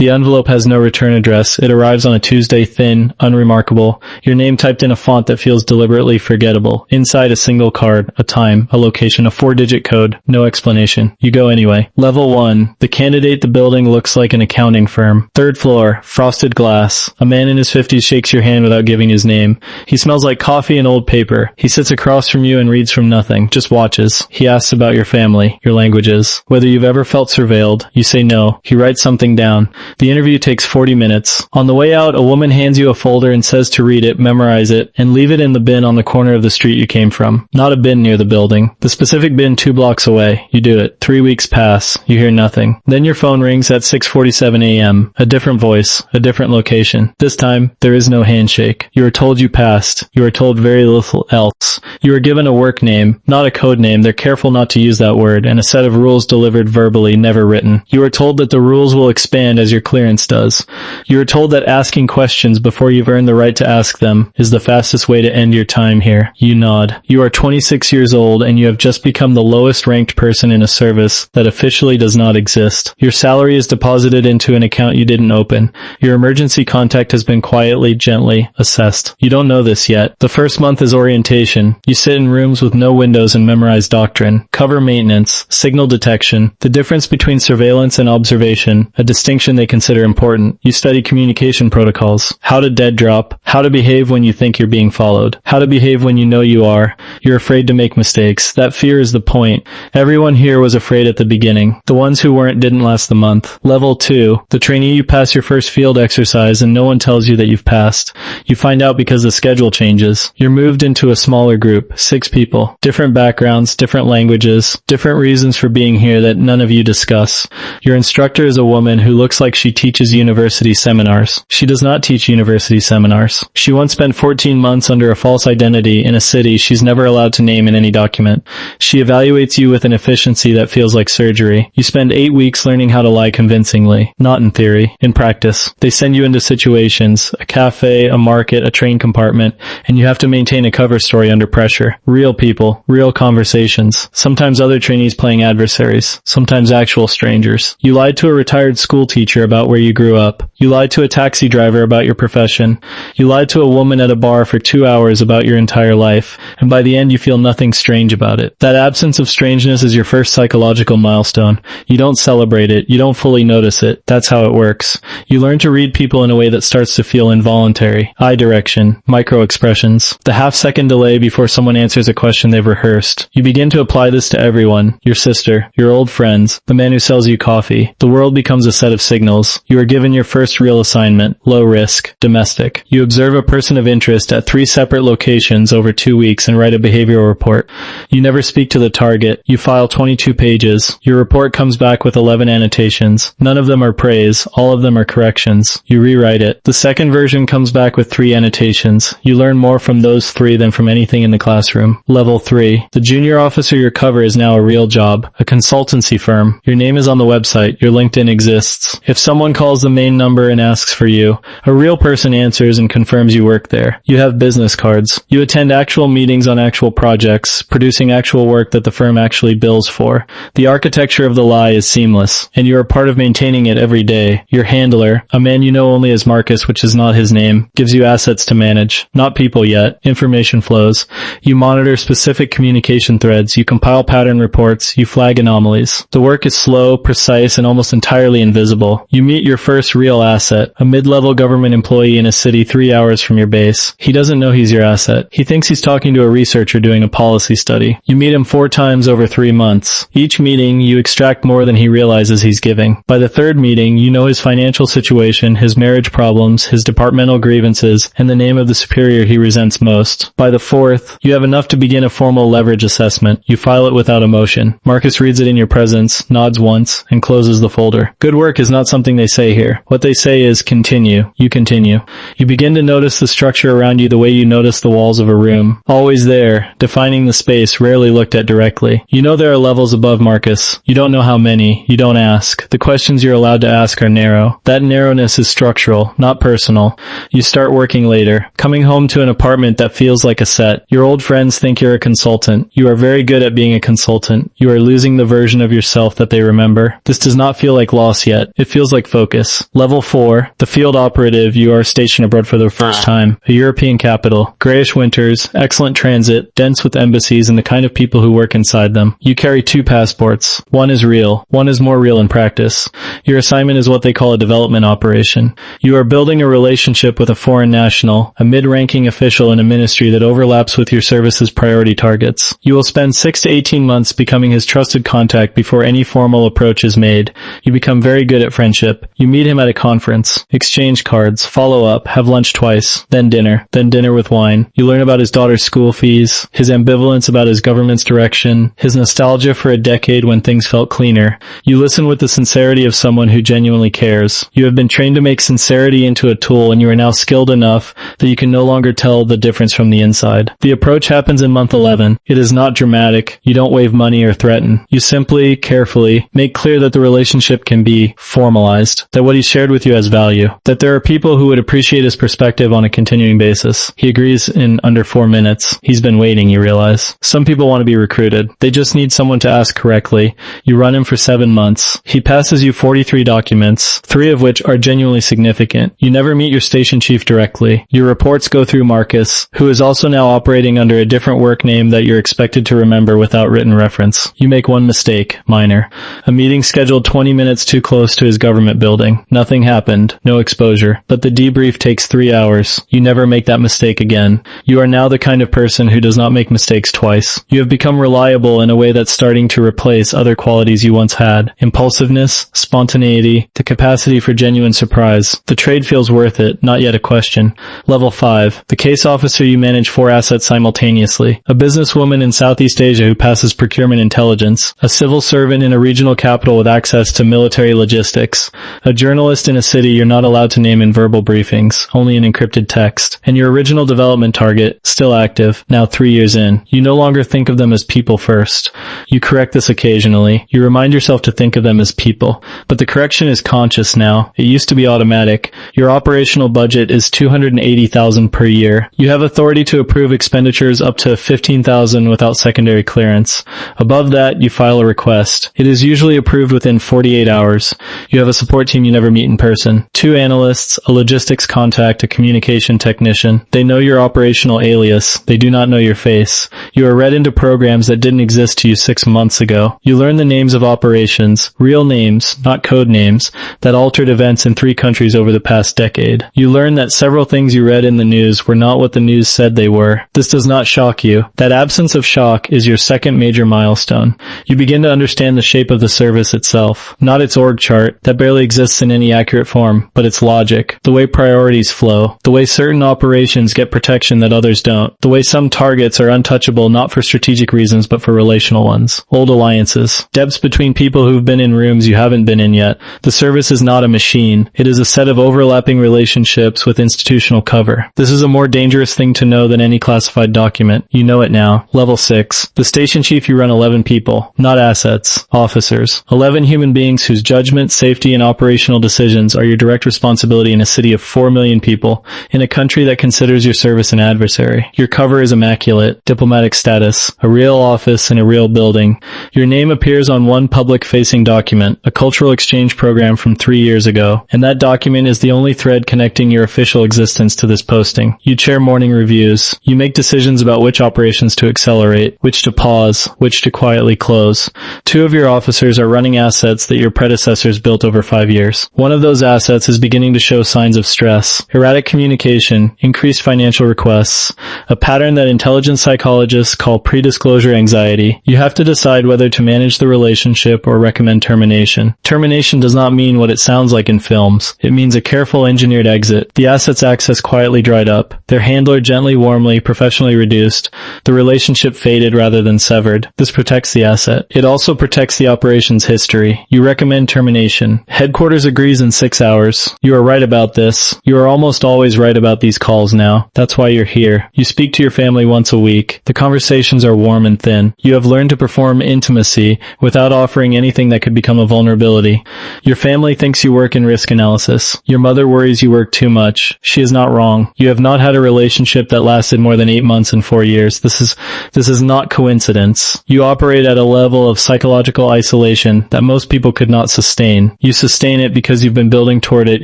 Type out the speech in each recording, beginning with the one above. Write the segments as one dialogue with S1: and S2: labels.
S1: The envelope has no return address. It arrives on a Tuesday, thin, unremarkable. Your name typed in a font that feels deliberately forgettable. Inside a single card, a time, a location, a 4-digit code. No explanation. You go anyway. Level 1. The candidate. The building looks like an accounting firm. 3rd floor. Frosted glass. A man in his 50s shakes your hand without giving his name. He smells like coffee and old paper. He sits across from you and reads from nothing. Just watches. He asks about your family, your languages, whether you've ever felt surveilled. You say no. He writes something down. The interview takes 40 minutes. On the way out, a woman hands you a folder and says to read it, memorize it, and leave it in the bin on the corner of the street you came from. Not a bin near the building. The specific bin 2 blocks away. You do it. 3 weeks pass. You hear nothing. Then your phone rings at 6:47 a.m. A different voice. A different location. This time, there is no handshake. You are told you passed. You are told very little else. You are given a work name, not a code name. They're careful not to use that word, and a set of rules delivered verbally, never written. You are told that the rules will expand as your clearance does. You are told that asking questions before you've earned the right to ask them is the fastest way to end your time here. You nod. You are 26 years old, and you have just become the lowest ranked person in a service that officially does not exist. Your salary is deposited into an account you didn't open. Your emergency contact has been quietly, gently assessed. You don't know this yet. The first month is orientation. You sit in rooms with no windows and memorize doctrine, cover maintenance, signal detection, the difference between surveillance and observation, a distinction they consider important. You study communication protocols, how to dead drop, how to behave when you think you're being followed, how to behave when you know you are. You're afraid to make mistakes. That fear is the point. Everyone here was afraid at the beginning. The ones who weren't didn't last the month. Level 2. The trainee, you pass your first field exercise and no one tells you that you've passed. You find out because the schedule changes. You're moved into a smaller group, 6 people. Different backgrounds, different languages, different reasons for being here that none of you discuss. Your instructor is a woman who looks like she teaches university seminars. She does not teach university seminars. She once spent 14 months under a false identity in a city she's never allowed to name in any document. She evaluates you with an efficiency that feels like surgery. You spend 8 weeks learning how to lie convincingly. Not in theory, in practice. They send you into situations, a cafe, a market, a train compartment, and you have to maintain a cover story under pressure. Real people, real conversations. Sometimes other trainees playing adversaries. Sometimes actual strangers. You lied to a retired school teacher about where you grew up. You lied to a taxi driver about your profession. You lied to a woman at a bar for 2 hours about your entire life, and by the end you feel nothing strange about it. That absence of strangeness is your first psychological milestone. You don't celebrate it. You don't fully notice it. That's how it works. You learn to read people in a way that starts to feel involuntary. Eye direction, micro-expressions, the half-second delay before someone answers a question they've rehearsed. You begin to apply this to everyone. Your sister, your old friends, the man who sells you coffee. The world becomes a set of signals. You are given your first real assignment, low risk, domestic. You observe a person of interest at 3 separate locations over 2 weeks and write a behavioral report. You never speak to the target. You file 22 pages. Your report comes back with 11 annotations. None of them are praise. All of them are corrections. You rewrite it. The second version comes back with 3 annotations. You learn more from those 3 than from anything in the classroom. Level 3. The junior officer your cover is now a real job, a consultancy firm. Your name is on the website. Your LinkedIn exists. If someone calls the main number and asks for you, a real person answers and confirms you work there. You have business cards. You attend actual meetings on actual projects, producing actual work that the firm actually bills for. The architecture of the lie is seamless, and you are part of maintaining it every day. Your handler, a man you know only as Marcus, which is not his name, gives you assets to manage. Not people yet. Information flows. You monitor specific communication threads. You compile pattern reports. You flag anomalies. The work is slow, precise, and almost entirely invisible. You meet your first real asset, a mid-level government employee in a city 3 hours from your base. He doesn't know he's your asset. He thinks he's talking to a researcher doing a policy study. You meet him 4 times over 3 months. Each meeting, you extract more than he realizes he's giving. By the 3rd meeting, you know his financial situation, his marriage problems, his departmental grievances, and the name of the superior he resents most. By the 4th, you have enough to begin a formal leverage assessment. You file it without emotion. Marcus reads it in your presence, nods once, and closes the folder. Good work is not something they say here. What they say is continue. You continue. You begin to notice the structure around you the way you notice the walls of a room. Always there, defining the space, rarely looked at directly. You know there are levels above Marcus. You don't know how many. You don't ask. The questions you're allowed to ask are narrow. That narrowness is structural, not personal. You start working later, coming home to an apartment that feels like a set. Your old friends think you're a consultant. You are very good at being a consultant. You are losing the version of yourself that they remember. This does not feel like loss yet. It feels like focus. Level 4, the field operative, you are stationed abroad for the first time. A European capital. Grayish winters, excellent transit, dense with embassies and the kind of people who work inside them. You carry 2 passports. One is real. One is more real in practice. Your assignment is what they call a development operation. You are building a relationship with a foreign national, a mid-ranking official in a ministry that overlaps with your service's priority targets. You will spend 6 to 18 months becoming his trusted contact before any formal approach is made. You become very good at friendship. You meet him at a conference, exchange cards, follow up, have lunch twice, then dinner with wine. You learn about his daughter's school fees, his ambivalence about his government's direction, his nostalgia for a decade when things felt cleaner. You listen with the sincerity of someone who genuinely cares. You have been trained to make sincerity into a tool, and you are now skilled enough that you can no longer tell the difference from the inside. The approach happens in month 11. It is not dramatic. You don't wave money or threaten. You simply, carefully, make clear that the relationship can be formalized, that what he shared with you has value, that there are people who would appreciate his perspective on a continuing basis. He agrees in under 4 minutes. He's been waiting, you realize. Some people want to be recruited. They just need someone to ask correctly. You run him for 7 months. He passes you 43 documents, 3 of which are genuinely significant. You never meet your station chief directly. Your reports go through Marcus, who is also now operating under a different work name that you're expected to remember without written reference. You make one mistake, minor. A meeting scheduled 20 minutes too close to his government building. Nothing happened. No exposure. But the debrief takes 3 hours. You never make that mistake again. You are now the kind of person who does not make mistakes twice. You have become reliable in a way that's starting to replace other qualities you once had. Impulsiveness, spontaneity, the capacity for genuine surprise. The trade feels worth it, not yet a question. Level 5. The case officer, you manage 4 assets simultaneously. A businesswoman in Southeast Asia who passes procurement intelligence. A civil servant in a regional capital with access to military logistics. A journalist in a city you're not allowed to name in verbal briefings, only in encrypted text. And your original development target, still active, now 3 years in. You no longer think of them as people first. You correct this occasionally. You remind yourself to think of them as people. But the correction is conscious now. It used to be automatic. Your operational budget is $280,000 per year. You have authority to approve expenditures up to $15,000 without secondary clearance. Above that, you file a request. It is usually approved within 48 hours. You have a support team you never meet in person. 2 analysts, a logistics contact, a communication technician. They know your operational alias. They do not know your face. You are read into programs that didn't exist to you 6 months ago. You learn the names of operations, real names, not code names, that altered events in 3 countries over the past decade. You learn that several things you read in the news were not what the news said they were. This does not shock you. That absence of shock is your second major milestone. You begin to understand the shape of the service itself, not its org chart that barely exists in any accurate form, but its logic, the way priorities flow, the way certain operations get protection that others don't, the way some targets are untouchable not for strategic reasons but for relational ones. Old alliances, depths between people who've been in rooms you haven't been in yet. The service is not a machine. It is a set of overlapping relationships with institutional cover. This is a more dangerous thing to know than any classified document. You know it now. Level 6. The station chief, you run 11 people, not assets, officers. 11 human beings whose judgment, safety, and operational decisions are your direct responsibility in a city of 4 million people, in a country that considers your service an adversary. Your cover is immaculate. Diplomatic status, a real office in a real building. Your name appears on one public-facing document, a cultural exchange program from 3 years ago, and that document is the only thread connecting your official existence to this posting. You chair morning reviews. You make decisions about which operations to accelerate, which to pause, which to quietly close. 2 of your officers are running assets that your predecessors built over 5 years. One of those assets is beginning to show signs of stress, erratic communication, increased financial requests, a pattern that intelligence psychologists call pre-disclosure anxiety. You have to decide whether to manage the relationship or recommend termination. Termination does not mean what it sounds like in films. It means a careful engineered exit. The asset's access quietly dried up. Their handler gently, warmly, professionally reduced. The relationship faded rather than severed. This protects the asset. It also protects the operation's history. You recommend termination. Headquarters agrees in 6 hours. You are right about this. You are almost always right about these calls now. That's why you're here. You speak to your family once a week. The conversations are warm and thin. You have learned to perform intimacy without offering anything that could become a vulnerability. Your family thinks you work in risk analysis. Your mother worries you work too much. She is not wrong. You have not had a relationship that lasted more than 8 months and 4 years. This is not coincidence. You operate at a level of psychological isolation that most people could not sustain. You You sustain it because you've been building toward it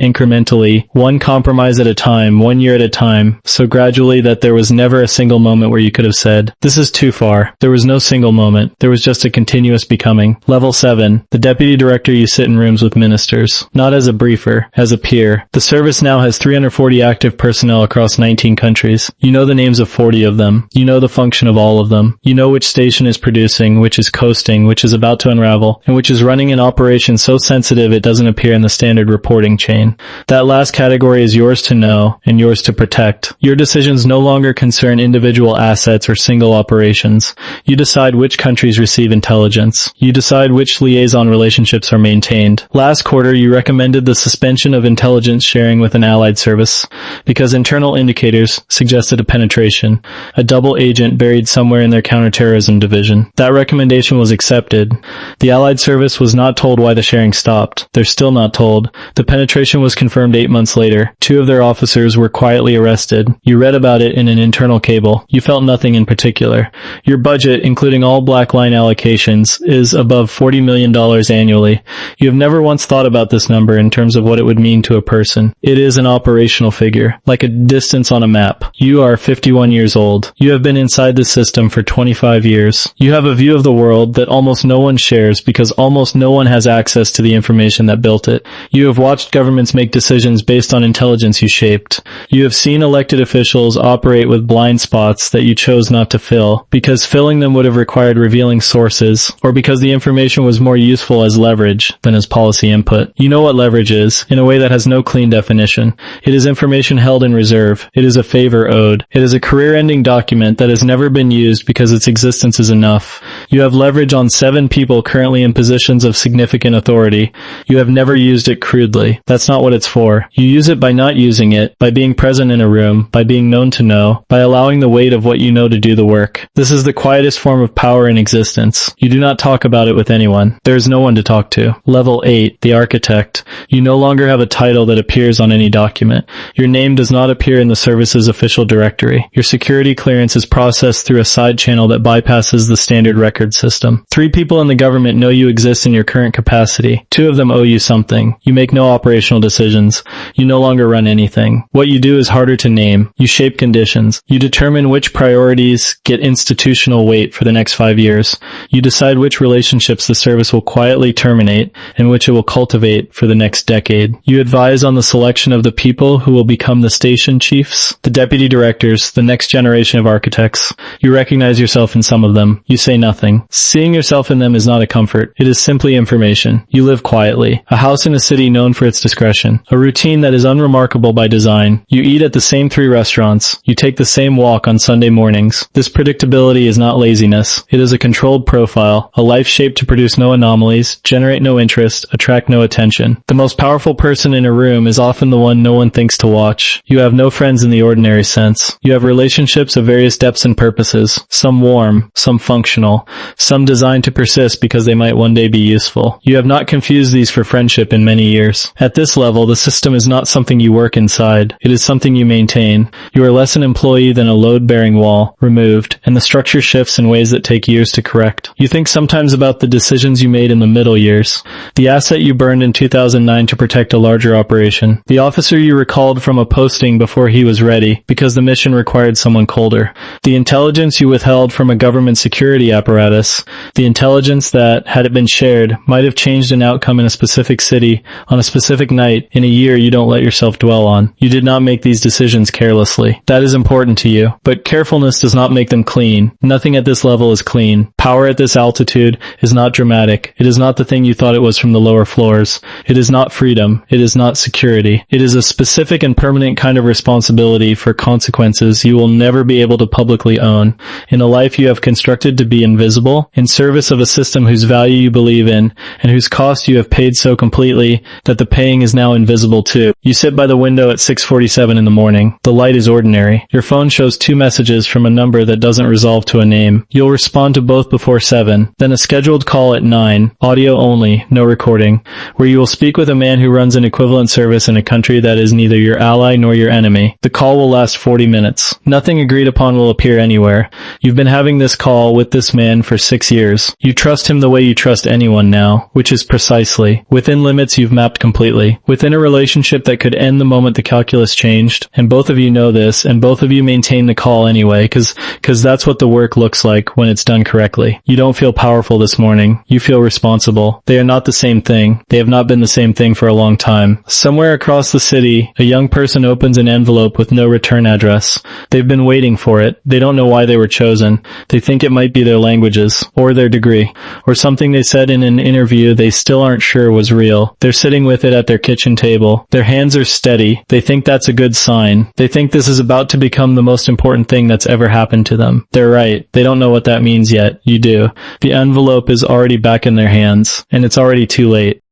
S1: incrementally, one compromise at a time, 1 year at a time, so gradually that there was never a single moment where you could have said, "This is too far." There was no single moment. There was just a continuous becoming. Level 7. The deputy director. You sit in rooms with ministers. Not as a briefer, as a peer. The service now has 340 active personnel across 19 countries. You know the names of 40 of them. You know the function of all of them. You know which station is producing, which is coasting, which is about to unravel, and which is running an operation so sensitive it doesn't appear in the standard reporting chain. That last category is yours to know and yours to protect. Your decisions no longer concern individual assets or single operations. You decide which countries receive intelligence. You decide which liaison relationships are maintained. Last quarter, you recommended the suspension of intelligence sharing with an allied service because internal indicators suggested a penetration, a double agent buried somewhere in their counterterrorism division. That recommendation was accepted. The allied service was not told why the sharing stopped. They're still not told. The penetration was confirmed 8 months later. 2 of their officers were quietly arrested. You read about it in an internal cable. You felt nothing in particular. Your budget, including all black line allocations, is above $40 million annually. You have never once thought about this number in terms of what it would mean to a person. It is an operational figure, like a distance on a map. You are 51 years old. You have been inside the system for 25 years. You have a view of the world that almost no one shares because almost no one has access to the information that built it. You have watched governments make decisions based on intelligence you shaped. You have seen elected officials operate with blind spots that you chose not to fill because filling them would have required revealing sources or because the information was more useful as leverage than as policy input. You know what leverage is, in a way that has no clean definition. It is information held in reserve. It is a favor owed. It is a career-ending document that has never been used because its existence is enough. You have leverage on 7 people currently in positions of significant authority. You have never used it crudely. That's not what it's for. You use it by not using it, by being present in a room, by being known to know, by allowing the weight of what you know to do the work. This is the quietest form of power in existence. You do not talk about it with anyone. There is no one to talk to. Level 8, the architect. You no longer have a title that appears on any document. Your name does not appear in the service's official directory. Your security clearance is processed through a side channel that bypasses the standard record system. 3 people in the government know you exist in your current capacity. 2 of them owe you something. You make no operational decisions. You no longer run anything. What you do is harder to name. You shape conditions. You determine which priorities get institutional weight for the next 5 years. You decide which relationships the service will quietly terminate and which it will cultivate for the next decade. You advise on the selection of the people who will become the station chiefs, the deputy directors, the next generation of architects. You recognize yourself in some of them. You say nothing. Seeing yourself in them is not a comfort. It is simply information. You live quietly. A house in a city known for its discretion. A routine that is unremarkable by design. You eat at the same 3 restaurants. You take the same walk on Sunday mornings. This predictability is not laziness. It is a controlled profile, a life shaped to produce no anomalies, generate no interest, attract no attention. The most powerful person in a room is often the one no one thinks to watch. You have no friends in the ordinary sense. You have relationships of various depths and purposes, some warm, some functional, some designed to persist because they might one day be useful. You have not confused these for friendship in many years. At this level, the system is not something you work inside. It is something you maintain. You are less an employee than a load-bearing wall, removed, and the structure shifts in ways that take years to correct. You think sometimes about the decisions you made in the middle years. The asset you burned in 2009 to protect a larger operation. The officer you recalled from a posting before he was ready, because the mission required someone colder. The intelligence you withheld from a government security apparatus. The intelligence that, had it been shared, might have changed an outcome in a specific city, on a specific night, in a year you don't let yourself dwell on. You did not make these decisions carelessly. That is important to you. But carefulness does not make them clean. Nothing at this level is clean. Power at this altitude is not dramatic. It is not the thing you thought it was from the lower floors. It is not freedom. It is not security. It is a specific and permanent kind of responsibility for consequences you will never be able to publicly own. In a life you have constructed to be invisible, in service of a system whose value you believe in, and whose cost you have paid so completely that the paying is now invisible too. You sit by the window at 6:47 in the morning. The light is ordinary. Your phone shows 2 messages from a number that doesn't resolve to a name. You'll respond to both before 7, then a scheduled call at 9, audio only, no recording, where you will speak with a man who runs an equivalent service in a country that is neither your ally nor your enemy. The call will last 40 minutes. Nothing agreed upon will appear anywhere. You've been having this call with this man for 6 years. You trust him the way you trust anyone now, which is precisely quickly. Within limits you've mapped completely. Within a relationship that could end the moment the calculus changed, and both of you know this, and both of you maintain the call anyway, cause that's what the work looks like when it's done correctly. You don't feel powerful this morning. You feel responsible. They are not the same thing. They have not been the same thing for a long time. Somewhere across the city, a young person opens an envelope with no return address. They've been waiting for it. They don't know why they were chosen. They think it might be their languages, or their degree, or something they said in an interview they still aren't sure was real. They're sitting with it at their kitchen table. Their hands are steady. They think that's a good sign. They think this is about to become the most important thing that's ever happened to them. They're right. They don't know what that means yet. You do. The envelope is already back in their hands, and it's already too late.